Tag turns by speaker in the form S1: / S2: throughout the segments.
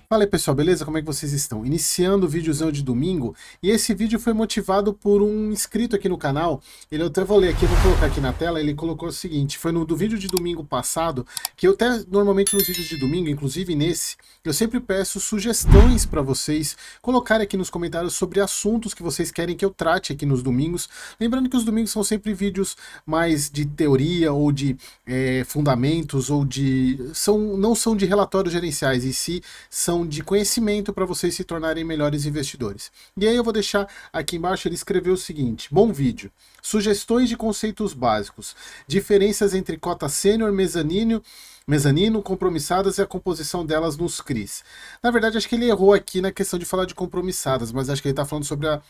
S1: Fala aí pessoal, beleza? Como é que vocês estão? Iniciando o videozão de domingo, e esse vídeo foi motivado por um inscrito aqui no canal. Ele, eu até vou ler aqui, vou colocar aqui na tela. Ele colocou o seguinte: foi do vídeo de domingo passado, que eu até normalmente nos vídeos de domingo, inclusive nesse, eu sempre peço sugestões para vocês colocarem aqui nos comentários sobre assuntos que vocês querem que eu trate aqui nos domingos. Lembrando que os domingos são sempre vídeos mais de teoria ou de fundamentos, ou não são de relatórios gerenciais, e sim são de conhecimento para vocês se tornarem melhores investidores. E aí eu vou deixar aqui embaixo. Ele escreveu o seguinte: bom vídeo, sugestões de conceitos básicos, diferenças entre cota sênior, mezanino, compromissadas e a composição delas nos CRIs. Na verdade, acho que ele errou aqui na questão de falar de compromissadas, mas acho que ele está falando sobre a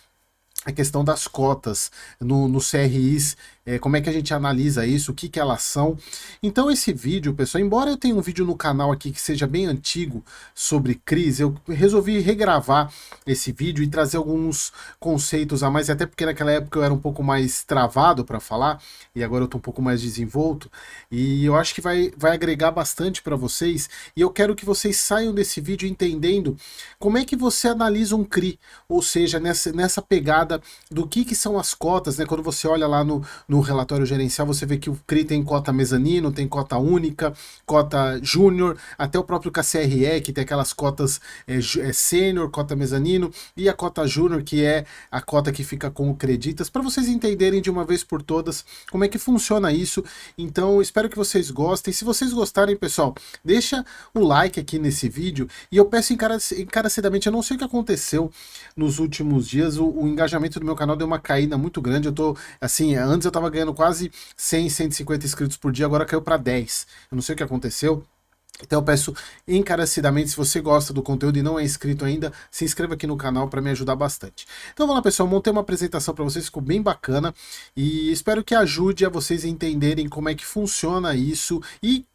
S1: questão das cotas no CRIs, como é que a gente analisa isso, o que elas são. Então esse vídeo, pessoal, embora eu tenha um vídeo no canal aqui que seja bem antigo sobre CRIs, eu resolvi regravar esse vídeo e trazer alguns conceitos a mais, até porque naquela época eu era um pouco mais travado para falar, e agora eu estou um pouco mais desenvolto, e eu acho que vai agregar bastante para vocês, e eu quero que vocês saiam desse vídeo entendendo como é que você analisa um CRI, ou seja, nessa pegada do que são as cotas, né? Quando você olha lá no relatório gerencial, você vê que o CRI tem cota mezanino, tem cota única, cota júnior, até o próprio KCRE, que tem aquelas cotas sênior, cota mezanino, e a cota júnior, que é a cota que fica com o creditas, para vocês entenderem de uma vez por todas como é que funciona isso. Então, espero que vocês gostem. Se vocês gostarem, pessoal, deixa o like aqui nesse vídeo, e eu peço encarecidamente, eu não sei o que aconteceu nos últimos dias, o engajamento do meu canal deu uma caída muito grande. Eu tô, assim, antes eu tava ganhando quase 100, 150 inscritos por dia, agora caiu para 10. Eu não sei o que aconteceu. Então eu peço encarecidamente, se você gosta do conteúdo e não é inscrito ainda, se inscreva aqui no canal para me ajudar bastante. Então vamos lá, pessoal, montei uma apresentação para vocês, ficou bem bacana, e espero que ajude a vocês a entenderem como é que funciona isso, e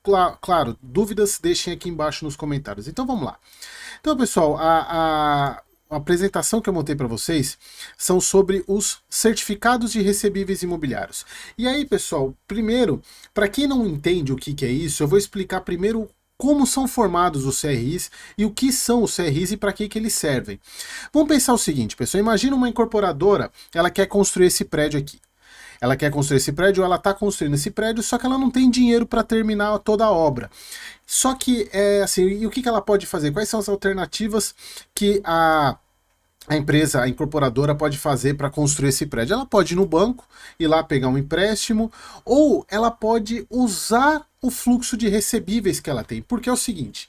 S1: claro, dúvidas deixem aqui embaixo nos comentários. Então vamos lá. Então, pessoal, a apresentação que eu montei para vocês são sobre os certificados de recebíveis imobiliários. E aí, pessoal, primeiro, para quem não entende o que é isso, eu vou explicar primeiro como são formados os CRIs e o que são os CRIs e para que eles servem. Vamos pensar o seguinte, pessoal: imagina uma incorporadora, ela quer construir esse prédio aqui. Ela quer construir esse prédio, ela está construindo esse prédio, só que ela não tem dinheiro para terminar toda a obra. Só que, assim, e o que ela pode fazer? Quais são as alternativas que a empresa, a incorporadora, pode fazer para construir esse prédio? Ela pode ir no banco, ir lá pegar um empréstimo, ou ela pode usar o fluxo de recebíveis que ela tem. Porque é o seguinte,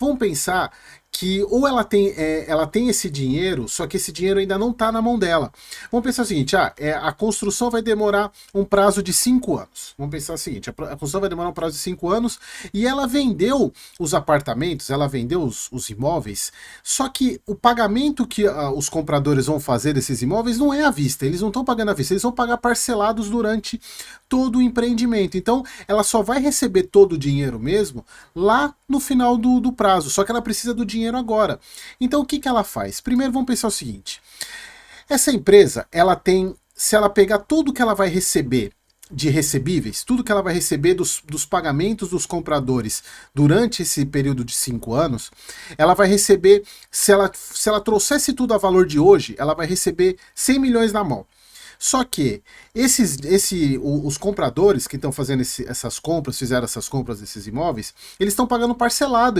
S1: vamos pensar que ou ela tem esse dinheiro, só que esse dinheiro ainda não está na mão dela. Vamos pensar o seguinte: a construção vai demorar um prazo de 5 anos. Vamos pensar o seguinte: a construção vai demorar um prazo de 5 anos, e ela vendeu os apartamentos, ela vendeu os imóveis, só que o pagamento que os compradores vão fazer desses imóveis não é à vista, eles não estão pagando à vista, eles vão pagar parcelados durante todo o empreendimento. Então ela só vai receber todo o dinheiro mesmo lá no final do prazo, só que ela precisa do dinheiro agora. Então o que ela faz? Primeiro vamos pensar o seguinte: essa empresa, ela tem, se ela pegar tudo que ela vai receber de recebíveis, tudo que ela vai receber dos pagamentos dos compradores durante esse período de 5 anos, ela vai receber, se ela trouxesse tudo a valor de hoje, ela vai receber 100 milhões na mão. Só que os compradores que estão fazendo essas compras, fizeram essas compras desses imóveis, eles estão pagando parcelado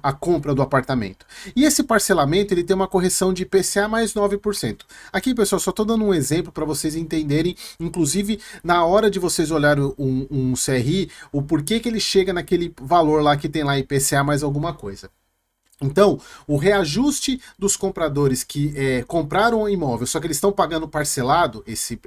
S1: a compra do apartamento. E esse parcelamento, ele tem uma correção de IPCA mais 9%. Aqui, pessoal, só estou dando um exemplo para vocês entenderem, inclusive na hora de vocês olharem um CRI, o porquê que ele chega naquele valor lá que tem lá IPCA mais alguma coisa. Então, o reajuste dos compradores que compraram o imóvel, só que eles estão pagando parcelado esse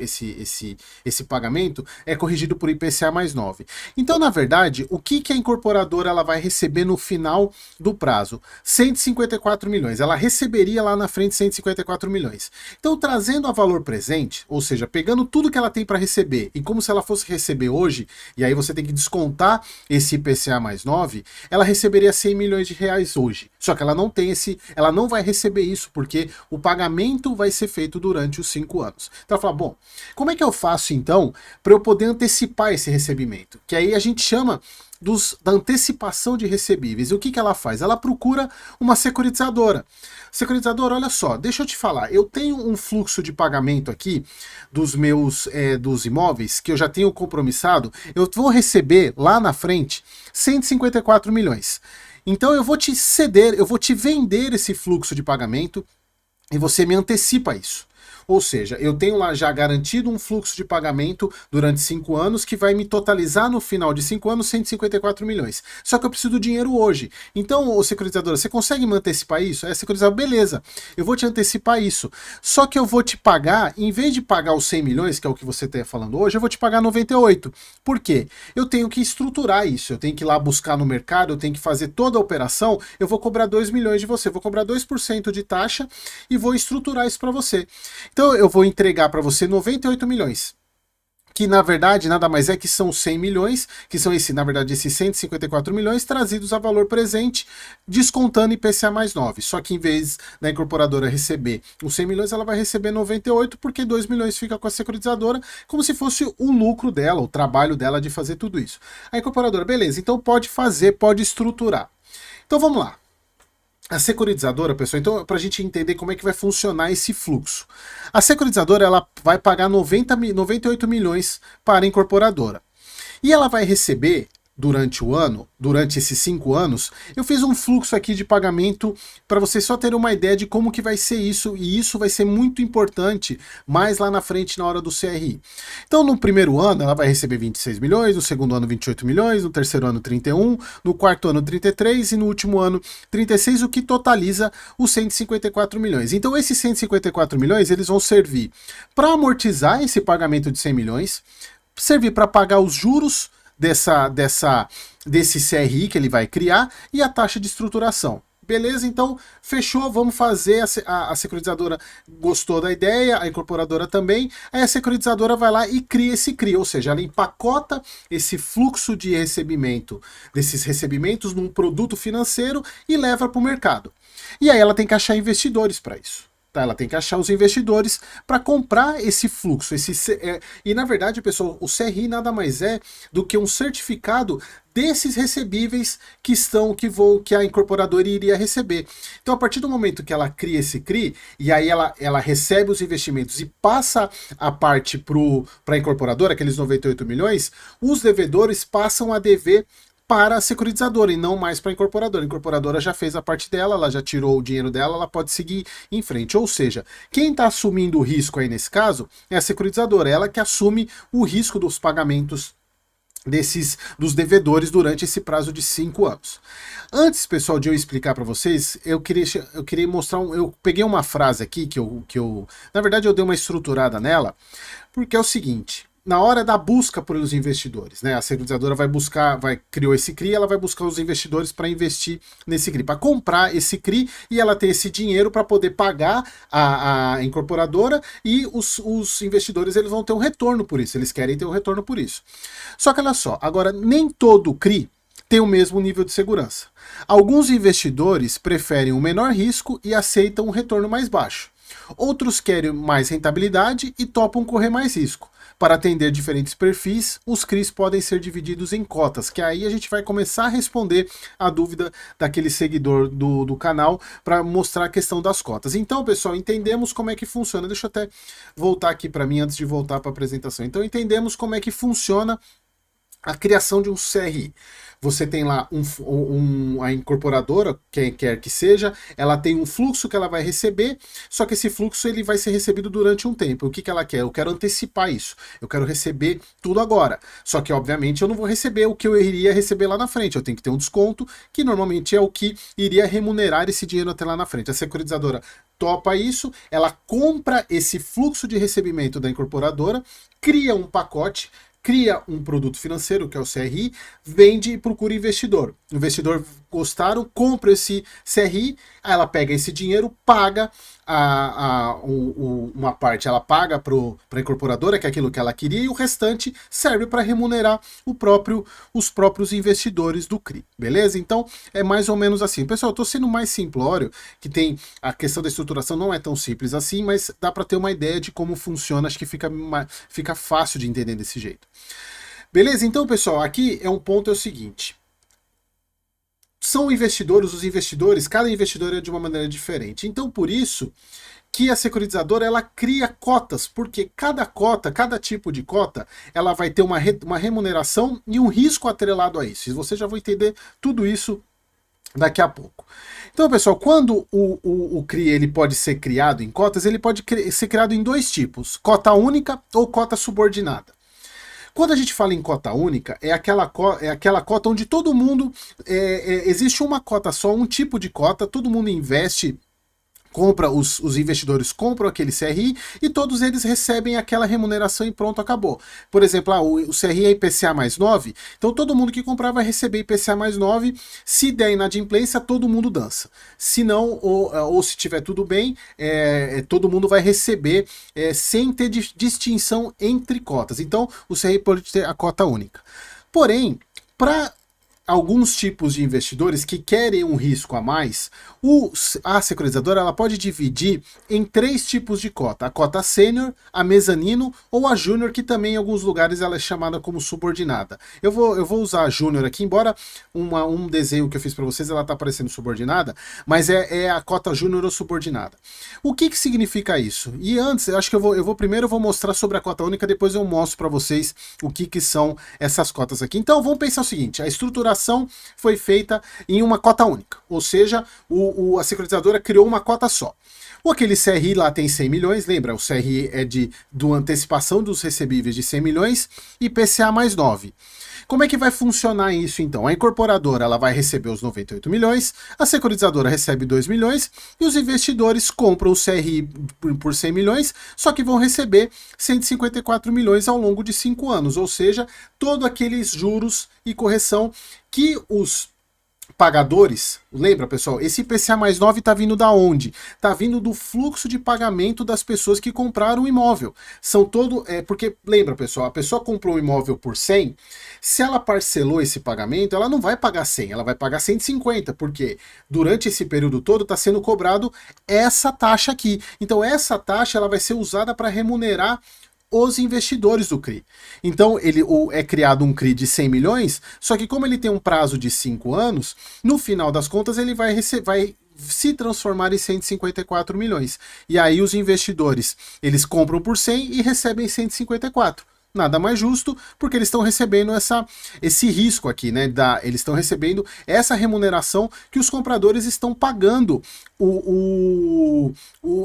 S1: pagamento, é corrigido por IPCA mais 9. Então, na verdade, o que a incorporadora ela vai receber no final do prazo? 154 milhões. Ela receberia lá na frente 154 milhões. Então, trazendo a valor presente, ou seja, pegando tudo que ela tem para receber e como se ela fosse receber hoje, e aí você tem que descontar esse IPCA mais 9, ela receberia 100 milhões de reais hoje. Só que ela não tem ela não vai receber isso, porque o pagamento vai ser feito durante os 5 anos. Então ela fala: bom, como é que eu faço então para eu poder antecipar esse recebimento? Que aí a gente chama da antecipação de recebíveis. E o que, que ela faz? Ela procura uma securitizadora. Securitizadora, olha só, deixa eu te falar, eu tenho um fluxo de pagamento aqui dos imóveis que eu já tenho compromissado, eu vou receber lá na frente 154 milhões. Então eu vou te ceder, eu vou te vender esse fluxo de pagamento e você me antecipa isso. Ou seja, eu tenho lá já garantido um fluxo de pagamento durante 5 anos que vai me totalizar no final de 5 anos 154 milhões. Só que eu preciso do dinheiro hoje. Então, ô securitizadora, você consegue me antecipar isso? É, securitizadora, beleza, eu vou te antecipar isso. Só que eu vou te pagar, em vez de pagar os 100 milhões, que é o que você está falando hoje, eu vou te pagar 98. Por quê? Eu tenho que estruturar isso, eu tenho que ir lá buscar no mercado, eu tenho que fazer toda a operação, eu vou cobrar 2 milhões de você, vou cobrar 2% de taxa e vou estruturar isso para você. Então eu vou entregar para você 98 milhões, que na verdade nada mais é que são 100 milhões, que são na verdade esses 154 milhões trazidos a valor presente, descontando IPCA mais 9. Só que em vez da incorporadora receber os 100 milhões, ela vai receber 98, porque 2 milhões fica com a securitizadora, como se fosse o lucro dela, o trabalho dela de fazer tudo isso. A incorporadora, beleza, então pode fazer, pode estruturar. Então vamos lá. A securitizadora, pessoal, então para a gente entender como é que vai funcionar esse fluxo. A securitizadora ela vai pagar 98 milhões para a incorporadora. E ela vai receber durante o ano, durante esses 5 anos, eu fiz um fluxo aqui de pagamento para vocês só terem uma ideia de como que vai ser isso, e isso vai ser muito importante mais lá na frente na hora do CRI. Então no primeiro ano ela vai receber 26 milhões, no segundo ano 28 milhões, no terceiro ano 31, no quarto ano 33 e no último ano 36, o que totaliza os 154 milhões. Então esses 154 milhões eles vão servir para amortizar esse pagamento de 100 milhões, servir para pagar os juros desse CRI que ele vai criar e a taxa de estruturação. Beleza? Então, fechou, vamos fazer, a securitizadora gostou da ideia, a incorporadora também, aí a securitizadora vai lá e cria esse CRI, ou seja, ela empacota esse fluxo de recebimento, desses recebimentos num produto financeiro e leva para o mercado. E aí ela tem que achar investidores para isso. Ela tem que achar os investidores para comprar esse fluxo. E na verdade, pessoal, o CRI nada mais é do que um certificado desses recebíveis que a incorporadora iria receber. Então, a partir do momento que ela cria esse CRI, e aí ela recebe os investimentos e passa a parte para a incorporadora, aqueles 98 milhões, os devedores passam a dever para a securitizadora e não mais para a incorporadora. A incorporadora já fez a parte dela, ela já tirou o dinheiro dela, ela pode seguir em frente. Ou seja, quem está assumindo o risco aí nesse caso é a securitizadora, ela que assume o risco dos pagamentos dos devedores durante esse prazo de 5 anos. Antes, pessoal, de eu explicar para vocês, eu queria mostrar, eu peguei uma frase aqui na verdade eu dei uma estruturada nela, porque é o seguinte: na hora da busca pelos investidores, né? A securitizadora criou esse CRI, ela vai buscar os investidores para investir nesse CRI, para comprar esse CRI, e ela tem esse dinheiro para poder pagar a incorporadora, e os investidores eles vão ter um retorno por isso, eles querem ter um retorno por isso. Só que olha só, agora nem todo CRI tem o mesmo nível de segurança. Alguns investidores preferem um menor risco e aceitam um retorno mais baixo. Outros querem mais rentabilidade e topam correr mais risco. Para atender diferentes perfis, os CRIs podem ser divididos em cotas, que aí a gente vai começar a responder a dúvida daquele seguidor do canal para mostrar a questão das cotas. Então, pessoal, entendemos como é que funciona. Deixa eu até voltar aqui para mim antes de voltar para a apresentação. Então, entendemos como é que funciona a criação de um CRI. Você tem lá a incorporadora, quem quer que seja, ela tem um fluxo que ela vai receber, só que esse fluxo ele vai ser recebido durante um tempo. O que ela quer? Eu quero antecipar isso. Eu quero receber tudo agora. Só que, obviamente, eu não vou receber o que eu iria receber lá na frente. Eu tenho que ter um desconto, que normalmente é o que iria remunerar esse dinheiro até lá na frente. A securitizadora topa isso, ela compra esse fluxo de recebimento da incorporadora, cria um pacote, cria um produto financeiro, que é o CRI, vende e procura investidor. O investidor gostaram, compra esse CRI, aí ela pega esse dinheiro, paga uma parte, ela paga para a incorporadora, que é aquilo que ela queria, e o restante serve para remunerar os próprios investidores do CRI, beleza? Então é mais ou menos assim. Pessoal, eu estou sendo mais simplório, que tem a questão da estruturação não é tão simples assim, mas dá para ter uma ideia de como funciona, acho que fica fácil de entender desse jeito. Beleza? Então, pessoal, aqui é um ponto, é o seguinte. São investidores, os investidores, cada investidor é de uma maneira diferente. Então, por isso que a securitizadora ela cria cotas, porque cada cota, cada tipo de cota, ela vai ter uma remuneração e um risco atrelado a isso. E você já vai entender tudo isso daqui a pouco. Então, pessoal, quando o CRI ele pode ser criado em cotas, ele pode ser criado em dois tipos, cota única ou cota subordinada. Quando a gente fala em cota única, é aquela cota onde todo mundo, existe uma cota só, um tipo de cota, todo mundo investe, compra, os investidores compram aquele CRI e todos eles recebem aquela remuneração e pronto, acabou. Por exemplo, o CRI é IPCA mais 9, então todo mundo que comprar vai receber IPCA mais 9, se der inadimplência, todo mundo dança. Se não, ou se tiver tudo bem, todo mundo vai receber sem ter distinção entre cotas. Então, o CRI pode ter a cota única. Porém, para alguns tipos de investidores que querem um risco a mais, a securitizadora ela pode dividir em três tipos de cota: a cota sênior, a mezanino ou a júnior, que também em alguns lugares ela é chamada como subordinada. Eu vou usar a júnior aqui, embora um desenho que eu fiz para vocês ela está aparecendo subordinada, mas é a cota júnior ou subordinada. O que significa isso? E antes, eu acho que primeiro eu vou mostrar sobre a cota única, depois eu mostro para vocês o que são essas cotas aqui. Então vamos pensar o seguinte: a estruturação foi feita em uma cota única, ou seja, a securitizadora criou uma cota só. Aquele CRI lá tem 100 milhões, lembra? O CRI é do antecipação dos recebíveis de 100 milhões e PCA mais 9. Como é que vai funcionar isso então? A incorporadora ela vai receber os 98 milhões, a securitizadora recebe 2 milhões e os investidores compram o CRI por 100 milhões, só que vão receber 154 milhões ao longo de 5 anos, ou seja, todos aqueles juros e correção que os pagadores, lembra pessoal, esse IPCA mais 9 está vindo da onde? Está vindo do fluxo de pagamento das pessoas que compraram o imóvel. Porque lembra pessoal, a pessoa comprou o imóvel por 100, se ela parcelou esse pagamento, ela não vai pagar 100, ela vai pagar 150, porque durante esse período todo está sendo cobrado essa taxa aqui. Então essa taxa ela vai ser usada para remunerar os investidores do CRI. Então é criado um CRI de 100 milhões, só que como ele tem um prazo de 5 anos, no final das contas ele vai se transformar em 154 milhões. E aí os investidores, eles compram por 100 e recebem 154. Nada mais justo, porque eles estão recebendo esse risco aqui, né? Eles estão recebendo essa remuneração que os compradores estão pagando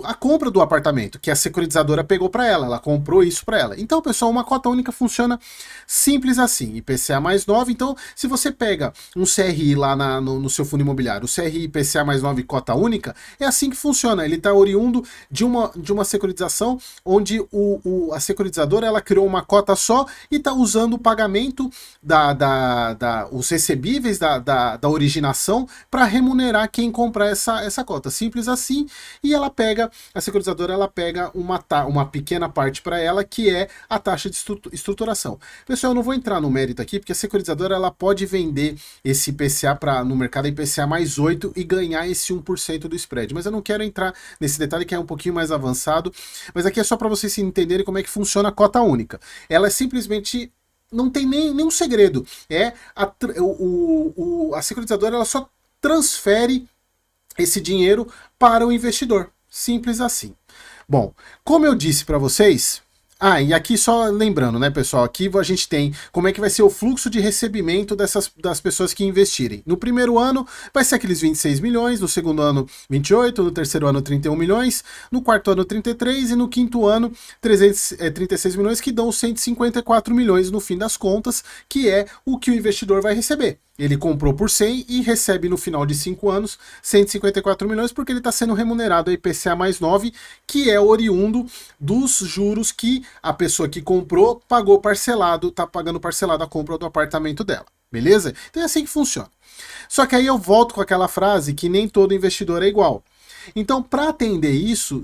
S1: a compra do apartamento, que a securitizadora pegou para ela comprou isso para ela. Então, pessoal, uma cota única funciona simples assim, IPCA mais 9. Então, se você pega um CRI lá no seu fundo imobiliário, o CRI IPCA mais 9 cota única, é assim que funciona. Ele está oriundo de uma securitização onde a securitizadora ela criou uma cota só e está usando o pagamento os recebíveis da originação para remunerar quem comprar essa cota. Simples assim. E a securitizadora ela pega uma pequena parte para ela, que é a taxa de estruturação. Pessoal, eu não vou entrar no mérito aqui, porque a securitizadora ela pode vender esse IPCA no mercado IPCA mais 8 e ganhar esse 1% do spread. Mas eu não quero entrar nesse detalhe, que é um pouquinho mais avançado. Mas aqui é só para vocês entenderem como é que funciona a cota única. Ela é simplesmente, não tem nenhum segredo. A securitizadora ela só transfere esse dinheiro para o investidor. Simples assim. Bom, como eu disse para vocês... e aqui só lembrando, né, pessoal, aqui a gente tem como é que vai ser o fluxo de recebimento das pessoas que investirem. No primeiro ano vai ser aqueles 26 milhões, no segundo ano 28, no terceiro ano 31 milhões, no quarto ano 33 e no quinto ano 36 milhões, que dão 154 milhões no fim das contas, que é o que o investidor vai receber. Ele comprou por 100 e recebe no final de 5 anos 154 milhões, porque ele está sendo remunerado a IPCA mais 9, que é oriundo dos juros que a pessoa que comprou pagou parcelado, está pagando parcelado a compra do apartamento dela. Beleza? Então é assim que funciona. Só que aí eu volto com aquela frase que nem todo investidor é igual. Então, para atender isso,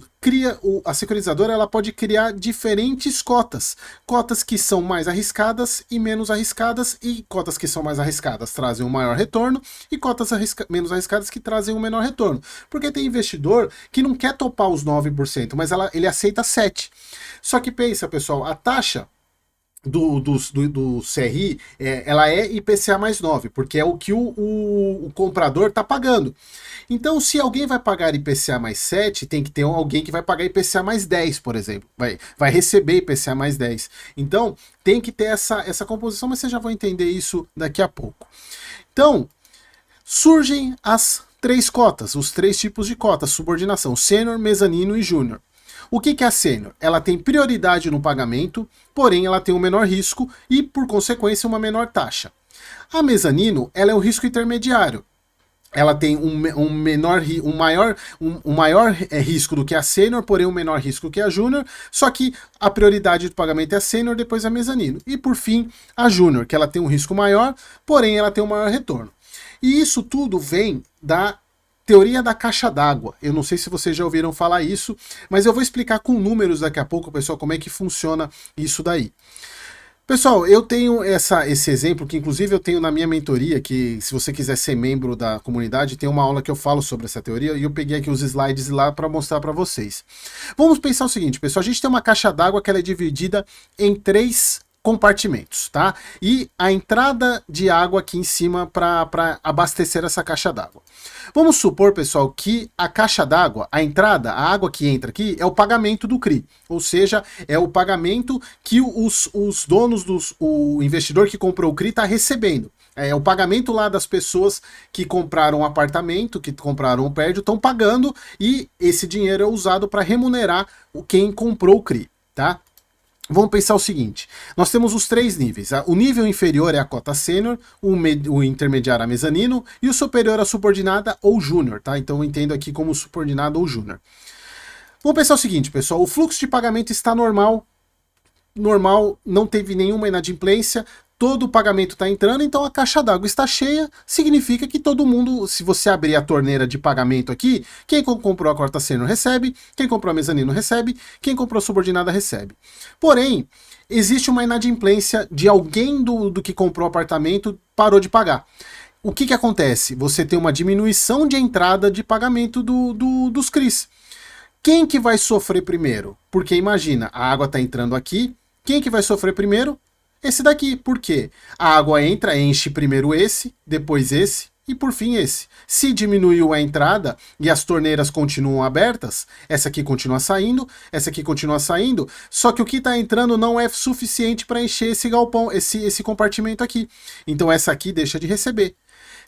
S1: a securitizadora ela pode criar diferentes cotas. Cotas que são mais arriscadas e menos arriscadas, e cotas que são mais arriscadas trazem um maior retorno, e cotas menos arriscadas que trazem um menor retorno. Porque tem investidor que não quer topar os 9%, mas ele aceita 7%. Só que pensa, pessoal, a taxa do CRI, ela é IPCA mais 9, porque é o que o comprador está pagando. Então, se alguém vai pagar IPCA mais 7, tem que ter alguém que vai pagar IPCA mais 10, por exemplo. Vai receber IPCA mais 10. Então, tem que ter essa composição, mas vocês já vão entender isso daqui a pouco. Então, surgem as três cotas, os três tipos de cotas, subordinação, sênior, mezanino e júnior. O que é a sênior? Ela tem prioridade no pagamento, porém ela tem um menor risco e, por consequência, uma menor taxa. A mezanino, ela é o risco intermediário. Ela tem um maior risco do que a sênior, porém um menor risco que a júnior, só que a prioridade do pagamento é a sênior, depois a mezanino. E por fim, a júnior, que ela tem um risco maior, porém ela tem um maior retorno. E isso tudo vem da teoria da caixa d'água. Eu não sei se vocês já ouviram falar isso, mas eu vou explicar com números daqui a pouco, pessoal, como é que funciona isso daí. Pessoal, eu tenho esse exemplo, que inclusive eu tenho na minha mentoria, que se você quiser ser membro da comunidade, tem uma aula que eu falo sobre essa teoria, e eu peguei aqui os slides lá para mostrar para vocês. Vamos pensar o seguinte, pessoal, a gente tem uma caixa d'água que ela é dividida em 3 compartimentos, tá? E a entrada de água aqui em cima para abastecer essa caixa d'água. Vamos supor, pessoal, que a caixa d'água, a entrada, a água que entra aqui é o pagamento do CRI, ou seja, é o pagamento que os donos, o investidor que comprou o CRI está recebendo. É o pagamento lá das pessoas que compraram um apartamento, que compraram um prédio, estão pagando e esse dinheiro é usado para remunerar quem comprou o CRI, tá? Vamos pensar o seguinte, nós temos os 3 níveis, o nível inferior é a cota sênior, o intermediário a mezanino e o superior a subordinada ou júnior, tá? Então eu entendo aqui como subordinado ou júnior. Vamos pensar o seguinte, pessoal, o fluxo de pagamento está normal, não teve nenhuma inadimplência, todo o pagamento está entrando, então a caixa d'água está cheia, significa que todo mundo, se você abrir a torneira de pagamento aqui, quem comprou a cota sênior recebe, quem comprou a mezanino recebe, quem comprou a subordinada recebe. Porém, existe uma inadimplência de alguém do que comprou o apartamento, parou de pagar. O que acontece? Você tem uma diminuição de entrada de pagamento dos CRIs. Quem que vai sofrer primeiro? Porque imagina, a água está entrando aqui, quem que vai sofrer primeiro? Esse daqui, por quê? A água entra, enche primeiro esse, depois esse e por fim esse. Se diminuiu a entrada e as torneiras continuam abertas, essa aqui continua saindo, essa aqui continua saindo, só que o que está entrando não é suficiente para encher esse galpão, esse compartimento aqui. Então essa aqui deixa de receber.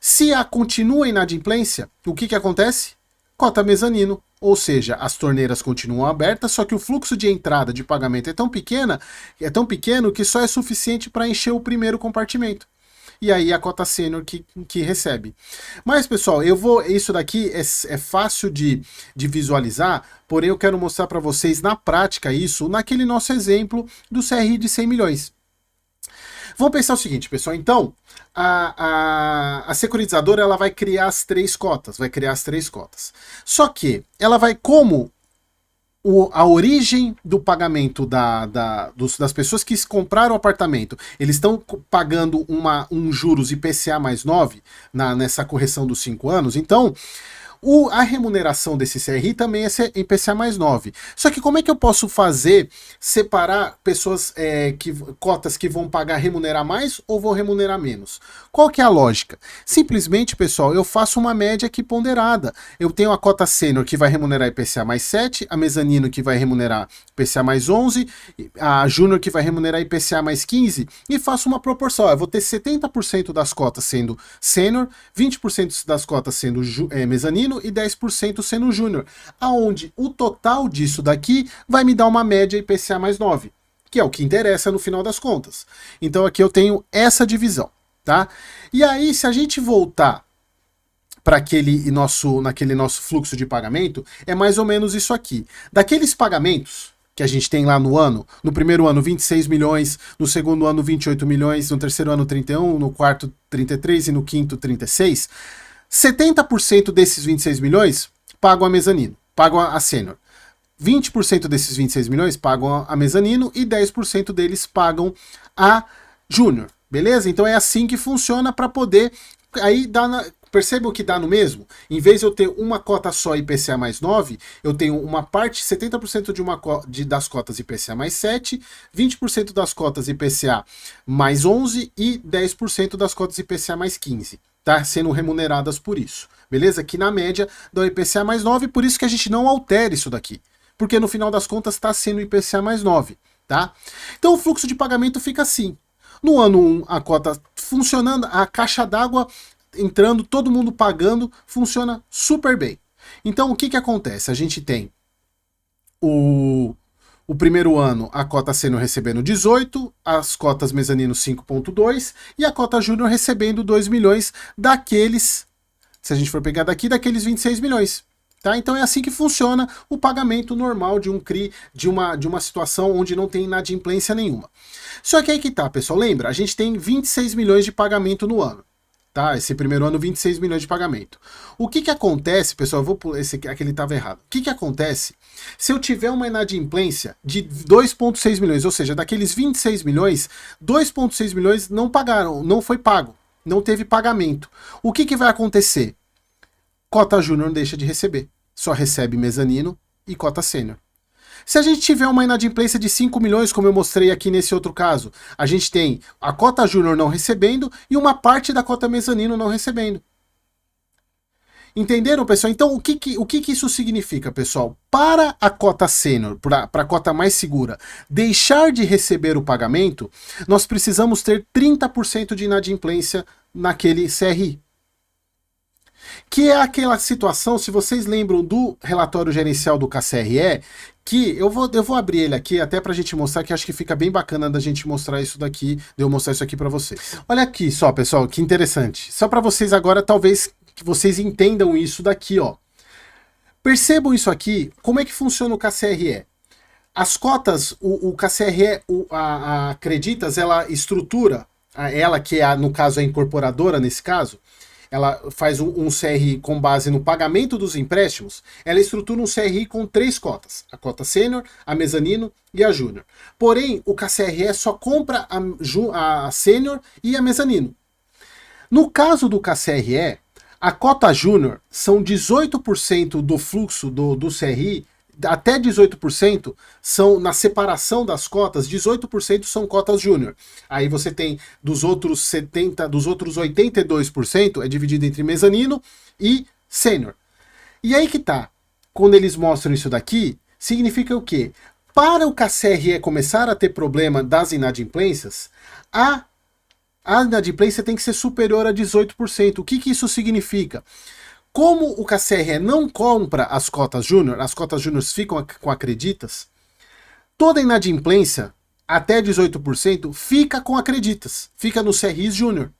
S1: Se continua a inadimplência, o que acontece? Cota mezanino, ou seja, as torneiras continuam abertas, só que o fluxo de entrada de pagamento é tão pequeno que só é suficiente para encher o primeiro compartimento. E aí a cota sênior que recebe. Mas, pessoal, isso daqui é fácil de visualizar, porém eu quero mostrar para vocês na prática isso, naquele nosso exemplo do CRI de 100 milhões. Vamos pensar o seguinte, pessoal, então, a securitizadora ela vai criar as 3 cotas, Só que ela vai, como a origem do pagamento das pessoas que compraram o apartamento, eles estão pagando um juros IPCA mais 9 nessa correção dos 5 anos, então a remuneração desse CRI também é IPCA mais 9. Só que como é que eu posso separar pessoas, cotas que vão remunerar mais ou vão remunerar menos? Qual que é a lógica? Simplesmente, pessoal, eu faço uma média aqui ponderada. Eu tenho a cota sênior que vai remunerar IPCA mais 7, a mezanino que vai remunerar IPCA mais 11, a júnior que vai remunerar IPCA mais 15, e faço uma proporção. Eu vou ter 70% das cotas sendo sênior, 20% das cotas sendo mezanino, e 10% sendo júnior, aonde o total disso daqui vai me dar uma média IPCA mais 9, que é o que interessa no final das contas. Então aqui eu tenho essa divisão, tá? E aí, se a gente voltar para naquele nosso fluxo de pagamento, é mais ou menos isso aqui. Daqueles pagamentos que a gente tem lá no primeiro ano 26 milhões, no segundo ano 28 milhões, no terceiro ano 31, no quarto 33 e no quinto 36, 70% desses 26 milhões pagam a mezanino, pagam a sênior. 20% desses 26 milhões pagam a mezanino e 10% deles pagam a júnior. Beleza? Então é assim que funciona para poder aí percebe o que dá no mesmo? Em vez de eu ter uma cota só IPCA mais 9, eu tenho uma parte, 70% das cotas IPCA mais 7, 20% das cotas IPCA mais 11 e 10% das cotas IPCA mais 15. Tá sendo remuneradas por isso. Beleza? Que na média dá o IPCA mais 9, por isso que a gente não altera isso daqui. Porque no final das contas está sendo IPCA mais 9. Tá? Então o fluxo de pagamento fica assim. No ano 1, a cota funcionando, a caixa d'água entrando, todo mundo pagando, funciona super bem. Então o que acontece? A gente tem o primeiro ano a cota sênior recebendo 18, as cotas mezanino 5,2 e a cota júnior recebendo 2 milhões daqueles, se a gente for pegar daqui, daqueles 26 milhões. Tá? Então é assim que funciona o pagamento normal de um CRI, de uma situação onde não tem inadimplência nenhuma. Só que aí que tá, pessoal, lembra? A gente tem 26 milhões de pagamento no ano. Tá? Esse primeiro ano, 26 milhões de pagamento. O que acontece, pessoal, eu vou pular, aquele estava errado. O que acontece se eu tiver uma inadimplência de 2,6 milhões, ou seja, daqueles 26 milhões, 2,6 milhões não pagaram, não foi pago, não teve pagamento. O que vai acontecer? Cota júnior deixa de receber, só recebe mezanino e cota sênior. Se a gente tiver uma inadimplência de 5 milhões, como eu mostrei aqui nesse outro caso, a gente tem a cota júnior não recebendo e uma parte da cota mezanino não recebendo. Entenderam, pessoal? Então, o que isso significa, pessoal? Para a cota sênior, para a cota mais segura, deixar de receber o pagamento, nós precisamos ter 30% de inadimplência naquele CRI. Que é aquela situação, se vocês lembram do relatório gerencial do KCRE, que eu vou abrir ele aqui até pra gente mostrar, que acho que fica bem bacana da gente mostrar isso daqui, de eu mostrar isso aqui pra vocês. Olha aqui só, pessoal, que interessante. Só pra vocês agora, talvez, que vocês entendam isso daqui, ó. Percebam isso aqui, como é que funciona o KCRE. As cotas, o KCRE, a Creditas, ela estrutura, ela que é, no caso, a incorporadora, nesse caso, ela faz um CRI com base no pagamento dos empréstimos, ela estrutura um CRI com 3 cotas, a cota sênior, a mezanino e a júnior. Porém, o KCRE só compra a sênior e a mezanino. No caso do KCRE, a cota júnior são 18% do fluxo do CRI, até 18% são, na separação das cotas, 18% são cotas júnior. Aí você tem dos outros 82% é dividido entre mezanino e sênior. E aí que tá, quando eles mostram isso daqui, significa o quê? Para o KCRE começar a ter problema das inadimplências, a inadimplência tem que ser superior a 18%. O que isso significa? Como o KCRE não compra as cotas júnior ficam com acreditas, toda inadimplência até 18% fica com acreditas, fica nos CRIs júnior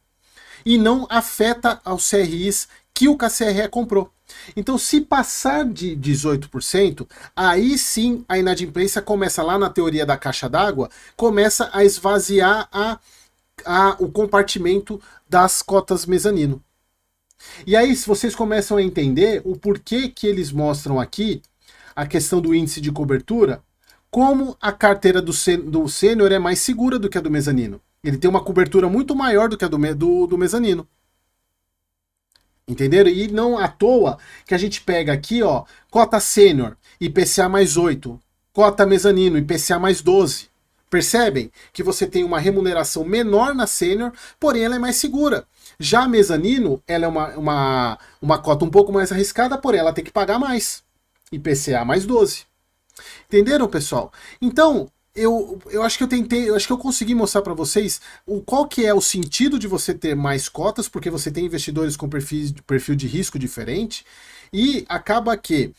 S1: e não afeta aos CRIs que o KCRE comprou. Então, se passar de 18%, aí sim a inadimplência começa lá na teoria da caixa d'água, começa a esvaziar o compartimento das cotas mezanino. E aí, se vocês começam a entender o porquê que eles mostram aqui a questão do índice de cobertura, como a carteira do sênior é mais segura do que a do mezanino. Ele tem uma cobertura muito maior do que a do mezanino. Entenderam? E não à toa que a gente pega aqui, ó, cota sênior, IPCA mais 8, cota mezanino, IPCA mais 12. Percebem que você tem uma remuneração menor na sênior, porém ela é mais segura. Já a mezanino, ela é uma cota um pouco mais arriscada, porém ela tem que pagar mais. IPCA mais 12. Entenderam, pessoal? Então, eu acho que eu acho que eu consegui mostrar para vocês qual que é o sentido de você ter mais cotas, porque você tem investidores com perfil de risco diferente, e acaba que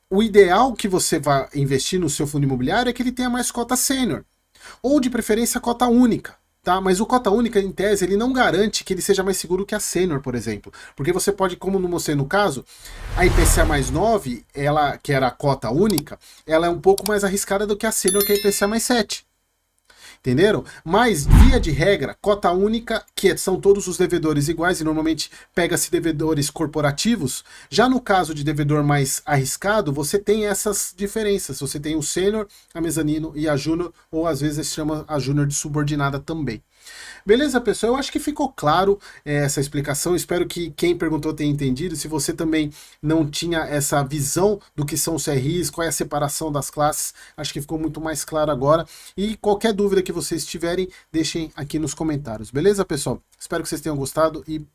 S1: o ideal que você vai investir no seu fundo imobiliário é que ele tenha mais cota sênior, ou de preferência cota única. Tá? Mas o cota única, em tese, ele não garante que ele seja mais seguro que a sênior, por exemplo. Porque você pode, como não mostrei no caso, a IPCA mais 9, ela, que era a cota única, ela é um pouco mais arriscada do que a sênior, que é a IPCA mais 7. Entenderam? Mas, via de regra, cota única, que são todos os devedores iguais, e normalmente pega-se devedores corporativos. Já no caso de devedor mais arriscado, você tem essas diferenças. Você tem o sênior, a mezanino e a júnior, ou às vezes se chama a júnior de subordinada também. Beleza, pessoal? Eu acho que ficou claro essa explicação. Espero que quem perguntou tenha entendido. Se você também não tinha essa visão do que são os CRIs, qual é a separação das classes, acho que ficou muito mais claro agora. E qualquer dúvida que vocês tiverem, deixem aqui nos comentários. Beleza, pessoal? Espero que vocês tenham gostado e